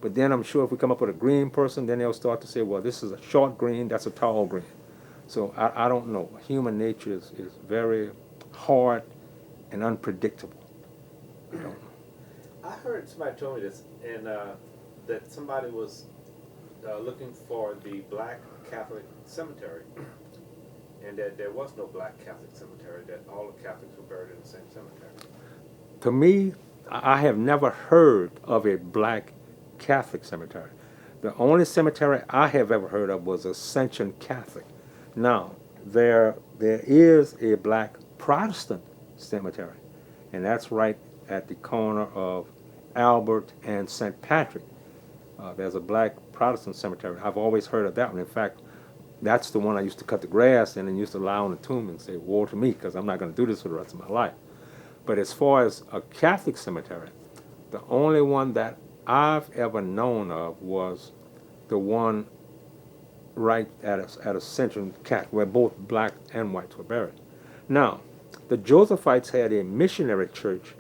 But then I'm sure if we come up with a green person, then they'll start to say, well, this is a short green, that's a tall green. So I don't know. Human nature is very hard and unpredictable. I don't know. I heard somebody told me this, and that somebody was looking for the black Catholic cemetery, and that there was no black Catholic cemetery, that all the Catholics were buried in the same cemetery. To me, I have never heard of a black Catholic cemetery. The only cemetery I have ever heard of was Ascension Catholic. Now, there is a black Protestant cemetery, and that's right at the corner of Albert and St. Patrick. There's a black Protestant cemetery. I've always heard of that one. In fact, that's the one I used to cut the grass in and used to lie on the tomb and say, woe to me, because I'm not going to do this for the rest of my life. But as far as a Catholic cemetery, the only one that I've ever known of was the one right at Ascension Catholic, where both black and whites were buried. Now, the Josephites had a missionary church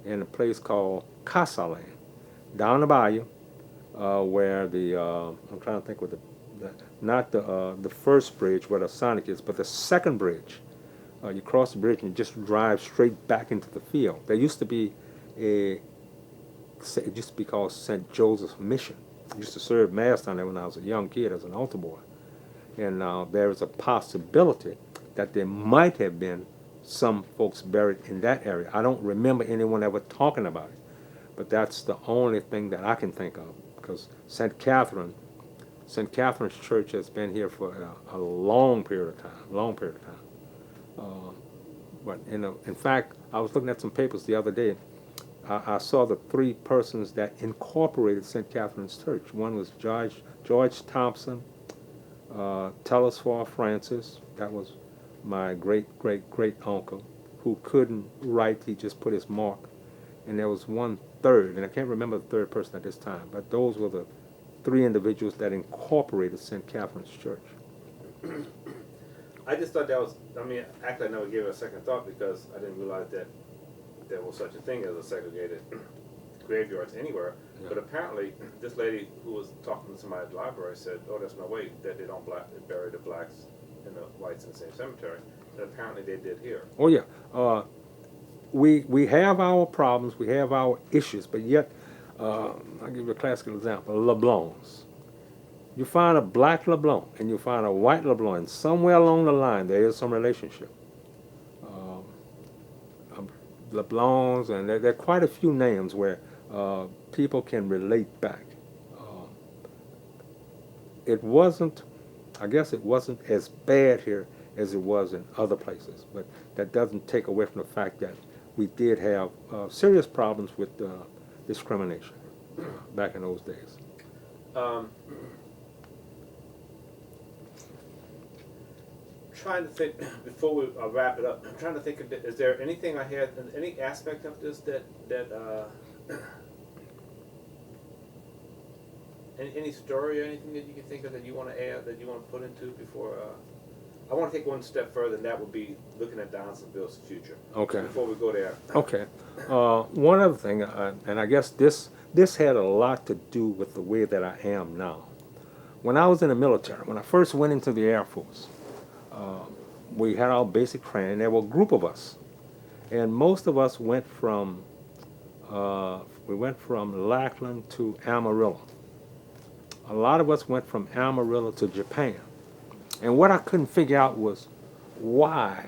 in a place called Casaland, down the bayou, where I'm trying to think what not the first bridge where the Sonic is, but the second bridge. You cross the bridge and you just drive straight back into the field. There used to be it used to be called St. Joseph's Mission. I used to serve Mass down there when I was a young kid as an altar boy. And there is a possibility that there might have been some folks buried in that area. I don't remember anyone ever talking about it, but that's the only thing that I can think of, because St. Catherine's Church has been here for a long period of time. But in fact, I was looking at some papers the other day. I saw the three persons that incorporated St. Catherine's Church. One was George Thompson, Telesphore Francis. That was my great uncle, who couldn't write. He just put his mark. And there was one third, and I can't remember the third person at this time, but those were the three individuals that incorporated St. Catherine's Church. I just thought that was, I mean, actually I never gave it a second thought because I didn't realize that there was such a thing as a segregated graveyards anywhere. Yeah. But apparently, this lady who was talking to somebody at the library said, "Oh, there's no way that they don't bury the blacks and the whites in the same cemetery." And apparently, they did here. Oh yeah, we have our problems, we have our issues, but yet, I'll give you a classical example: LeBlancs. You find a black LeBlanc and you find a white LeBlanc, and somewhere along the line there is some relationship. LeBlancs, and there are quite a few names where people can relate back. I guess it wasn't as bad here as it was in other places, but that doesn't take away from the fact that we did have serious problems with discrimination back in those days. Trying to think before we wrap it up. I'm trying to think of is there anything I had, any aspect of this that any story or anything that you can think of that you want to add, that you want to put into before. I want to take one step further, and that would be looking at Donaldsonville's future. Okay. Before we go there. Okay. One other thing, and I guess this had a lot to do with the way that I am now. When I was in the military, when I first went into the Air Force, we had our basic training. There were a group of us, and most of us went from Lackland to Amarillo. A lot of us went from Amarillo to Japan, and what I couldn't figure out was why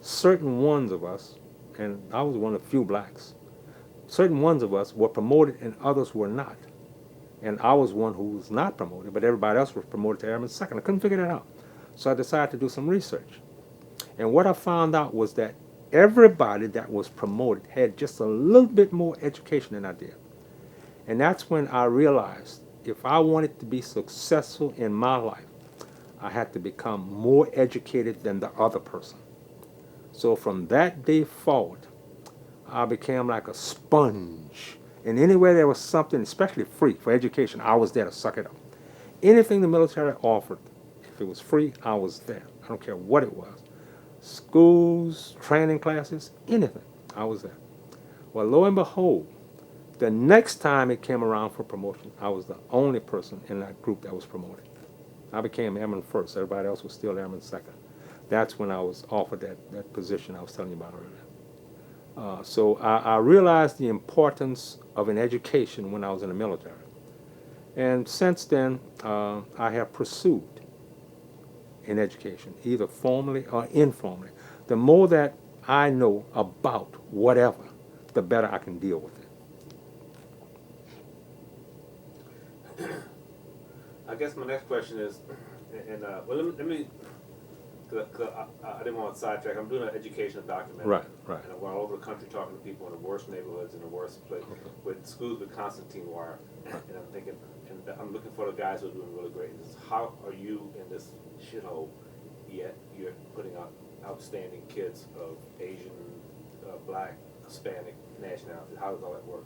certain ones of us, and I was one of the few blacks, certain ones of us were promoted and others were not. And I was one who was not promoted, but everybody else was promoted to airman second. I couldn't figure that out. So I decided to do some research. And what I found out was that everybody that was promoted had just a little bit more education than I did. And that's when I realized if I wanted to be successful in my life, I had to become more educated than the other person. So from that day forward, I became like a sponge. And anywhere there was something, especially free for education, I was there to suck it up. Anything the military offered, if it was free, I was there. I don't care what it was. Schools, training classes, anything, I was there. Well, lo and behold, The next time it came around for promotion, I was the only person in that group that was promoted. I became airman first. Everybody else was still airman second. That's when I was offered that position I was telling you about earlier. So I realized the importance of an education when I was in the military. And since then, I have pursued an education, either formally or informally. The more that I know about whatever, the better I can deal with it. I guess my next question is, and well, let me cause I didn't want to sidetrack. I'm doing an educational documentary. Right, right. And I'm going all over the country talking to people in the worst neighborhoods and the worst place, with schools with Constantine wire. And I'm thinking, and I'm looking for the guys who are doing really great. This is, how are you in this shithole, yet you're putting out outstanding kids of Asian, Black, Hispanic nationality? How does all that work?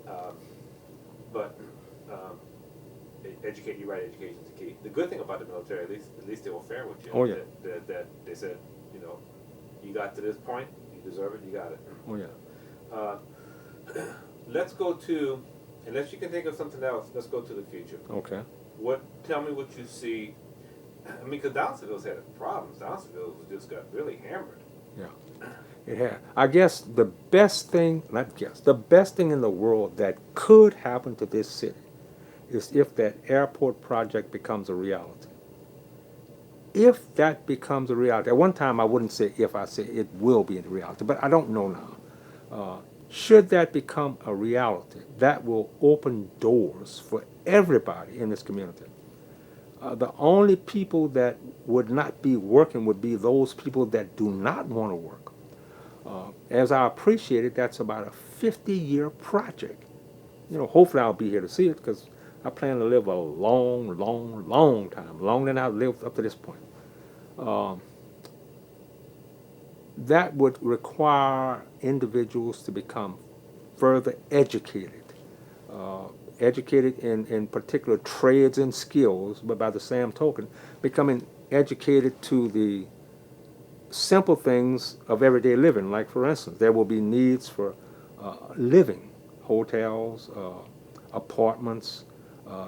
um, but educate, you're right, education's the key. The good thing about the military, at least they were fair with you. Oh, yeah. That they said, you know, you got to this point, you deserve it, you got it. Oh, yeah. Let's go to, unless you can think of something else, let's go to the future. Okay. Tell me what you see. I mean, because Downsonville's had problems. Downsonville just got really hammered. Yeah. It had. I guess the best thing, not guess, the best thing in the world that could happen to this city is if that airport project becomes a reality. If that becomes a reality, at one time I wouldn't say if, I say it will be a reality, but I don't know now. Should that become a reality, that will open doors for everybody in this community. The only people that would not be working would be those people that do not want to work. As I appreciate it, that's about a 50-year project. You know, hopefully I'll be here to see it because I plan to live a long, long, long time, longer than I've lived up to this point. That would require individuals to become further educated, educated in particular trades and skills, but by the same token, becoming educated to the simple things of everyday living. Like, for instance, there will be needs for living, hotels, apartments.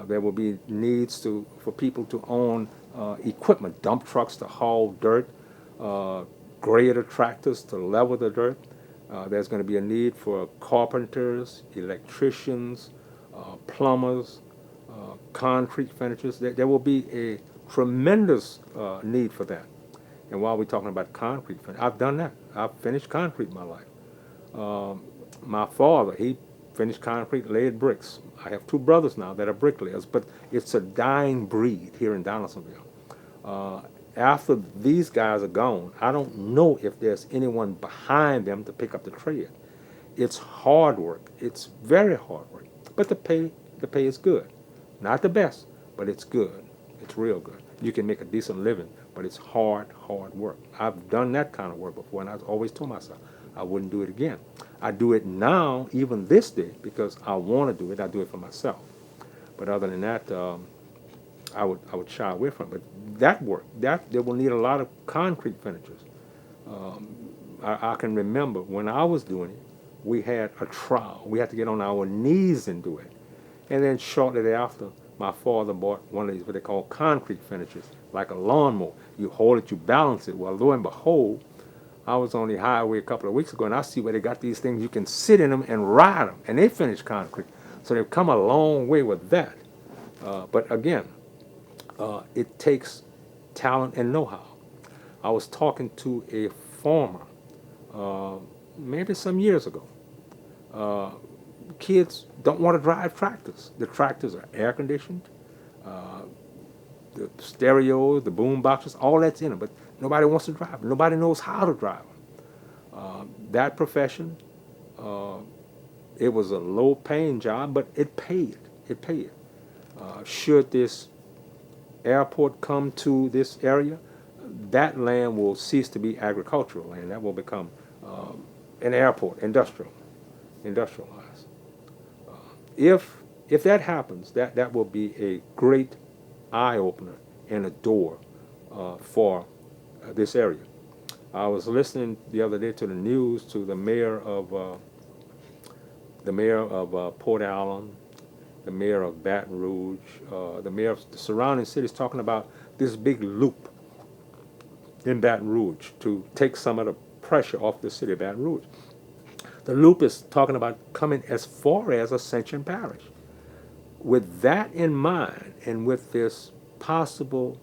There will be needs for people to own equipment, dump trucks to haul dirt, grader tractors to level the dirt. There's going to be a need for carpenters, electricians, plumbers, concrete finishers. There will be a tremendous need for that. And while we're talking about concrete, I've done that. I've finished concrete in my life. My father, he finished concrete, laid bricks. I have two brothers now that are bricklayers, but it's a dying breed here in Donaldsonville. After these guys are gone, I don't know if there's anyone behind them to pick up the trade. It's hard work. It's very hard work. But the pay is good. Not the best, but it's good. It's real good. You can make a decent living, but it's hard work. I've done that kind of work before, and I always told myself I wouldn't do it again. I do it now, even this day, because I want to do it. I do it for myself. But other than that, I would shy away from it. But that work, they will need a lot of concrete finishers. I can remember when I was doing it, we had a trial. We had to get on our knees and do it. And then shortly thereafter, my father bought one of these, what they call concrete finishers, like a lawnmower. You hold it, you balance it. Well, lo and behold, I was on the highway a couple of weeks ago, and I see where they got these things. You can sit in them and ride them, and they finish concrete. So they've come a long way with that. But again, it takes talent and know-how. I was talking to a farmer maybe some years ago. Kids don't want to drive tractors. The tractors are air-conditioned. The stereos, the boom boxes, all that's in them, but nobody wants to drive them. Nobody knows how to drive them. That profession, it was a low-paying job, but it paid. It paid. Should this airport come to this area, that land will cease to be agricultural land. That will become an airport, industrialized. If that happens, that will be a great eye opener and a door for this area. I was listening the other day to the news to the mayor of the mayor of Port Allen, the mayor of Baton Rouge, the mayor of the surrounding cities talking about this big loop in Baton Rouge to take some of the pressure off the city of Baton Rouge. The loop is talking about coming as far as Ascension Parish. With that in mind, and with this possible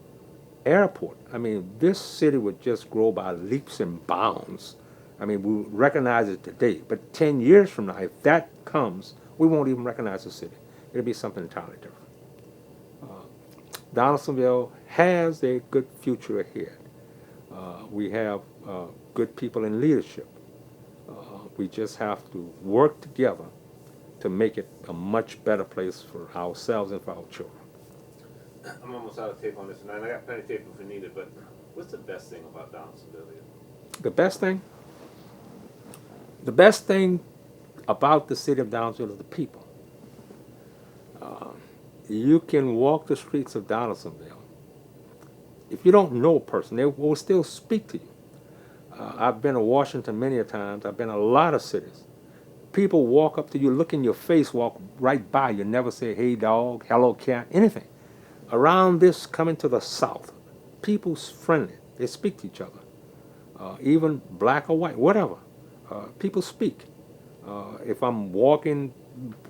airport, I mean, this city would just grow by leaps and bounds. I mean, we recognize it today, but 10 years from now, if that comes, we won't even recognize the city. It'll be something entirely different. Donaldsonville has a good future ahead. We have good people in leadership. We just have to work together to make it a much better place for ourselves and for our children. I'm almost out of tape on this, and I got plenty of tape if we need it, but what's the best thing about Donaldsonville? The best thing? The best thing about the city of Donaldsonville is the people. You can walk the streets of Donaldsonville. If you don't know a person, they will still speak to you. I've been to Washington many a times. I've been to a lot of cities. People walk up to you, look in your face, walk right by you, never say, hey dog, hello cat, anything. Around this, coming to the south, people's friendly. They speak to each other. Even black or white, whatever. People speak. If I'm walking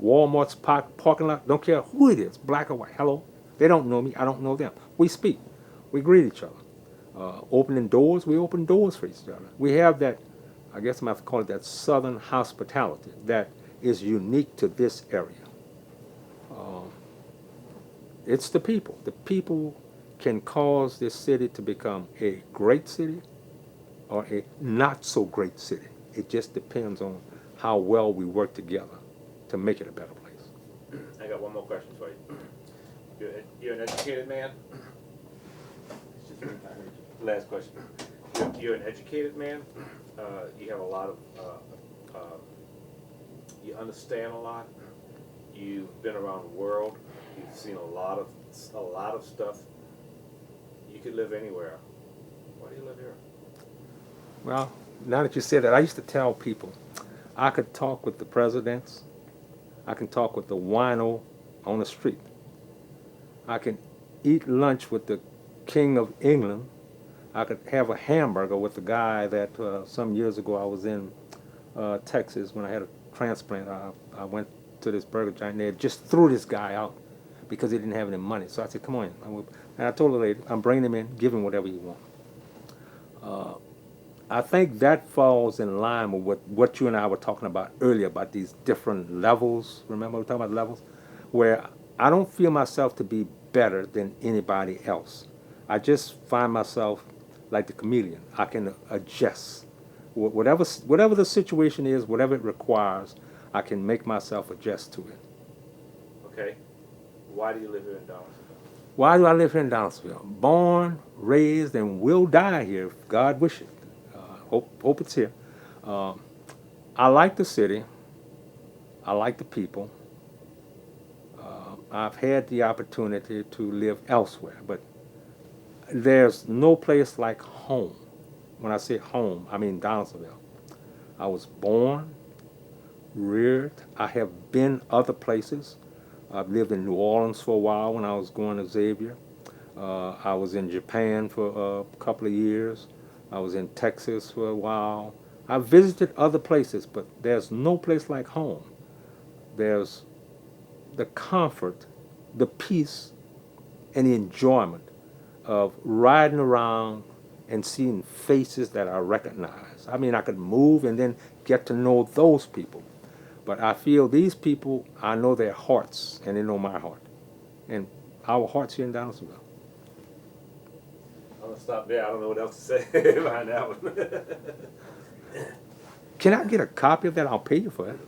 Walmart's parking lot, don't care who it is, black or white, hello. They don't know me, I don't know them. We speak. We greet each other. Opening doors, we open doors for each other. We have that, I guess I'm going to have to call it that southern hospitality that is unique to this area. It's the people. The people can cause this city to become a great city or a not so great city. It just depends on how well we work together to make it a better place. I got one more question for you. You're an educated man? Last question. You're an educated man. You have a lot of, you understand a lot. You've been around the world. You've seen a lot of stuff. You could live anywhere. Why do you live here? Well, now that you said that, I used to tell people I could talk with the presidents. I can talk with the wino on the street. I can eat lunch with the King of England. I could have a hamburger with the guy that some years ago I was in Texas when I had a transplant. I went to this burger joint and they just threw this guy out because he didn't have any money. So I said, come on in. And I told the lady, I'm bringing him in, give him whatever you want. I think that falls in line with what you and I were talking about earlier about these different levels. Remember we were talking about levels? Where I don't feel myself to be better than anybody else. I just find myself like the chameleon. I can adjust. Whatever the situation is, whatever it requires, I can make myself adjust to it. Okay. Why do you live here in Donaldsonville? Why do I live here in Donaldsonville? Born, raised, and will die here if God wishes. Hope it's here. I like the city. I like the people. I've had the opportunity to live elsewhere, but there's no place like home. When I say home, I mean Donaldsonville. I was born, reared. I have been other places. I've lived in New Orleans for a while when I was going to Xavier. I was in Japan for a couple of years. I was in Texas for a while. I visited other places, but there's no place like home. There's the comfort, the peace, and the enjoyment of riding around and seeing faces that I recognize. I mean, I could move and then get to know those people. But I feel these people, I know their hearts, and they know my heart. And our hearts here in Donaldsonville. I'm going to stop there. I don't know what else to say behind that one. Can I get a copy of that? I'll pay you for it.